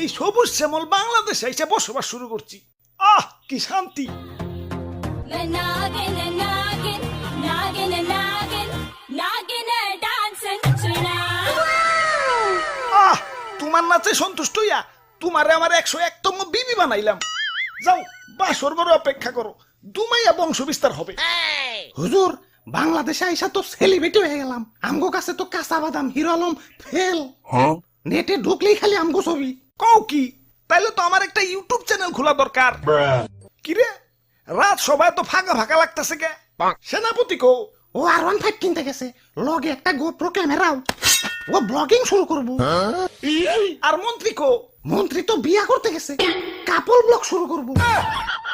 এই সবুজ শ্যামল বাংলাদেশে এসে বসবাস শুরু করছি। আহ কি শান্তি। नागिन नागिन नागिन नागिन नागिन डांस नचना আহ তোমার নাচে সন্তুষ্ট হইয়া তোমারে আমার 101তম বিবি বানাইলাম। যাও বাসর ঘরে অপেক্ষা করো, দুমাইয়া বংশ বিস্তার হবে। হুজুর বাংলাদেশে আইসা তো সেলিব্রিটি হয়ে গেলাম, আমগো কাছে তো কাঁচা বাদাম হিরো আলম ফেল। নেটে ঢুকলেই খালি আমগো ছবি। কও কি? তাইলে তো আমার একটা ইউটিউব চ্যানেল খোলা দরকার। কিরে রাত সবাই তো ফাঁকা ফাঁকা লাগতেছে কে? সেনাপতি কো? ও R15 কিনতে গেছে, লগে একটা গোপ্রো ক্যামেরাও। ও ব্লগিং শুরু করবো। আর মন্ত্রী কো? মন্ত্রী তো বিয়া করতে গেছে, কাপল ব্লগ শুরু করবো।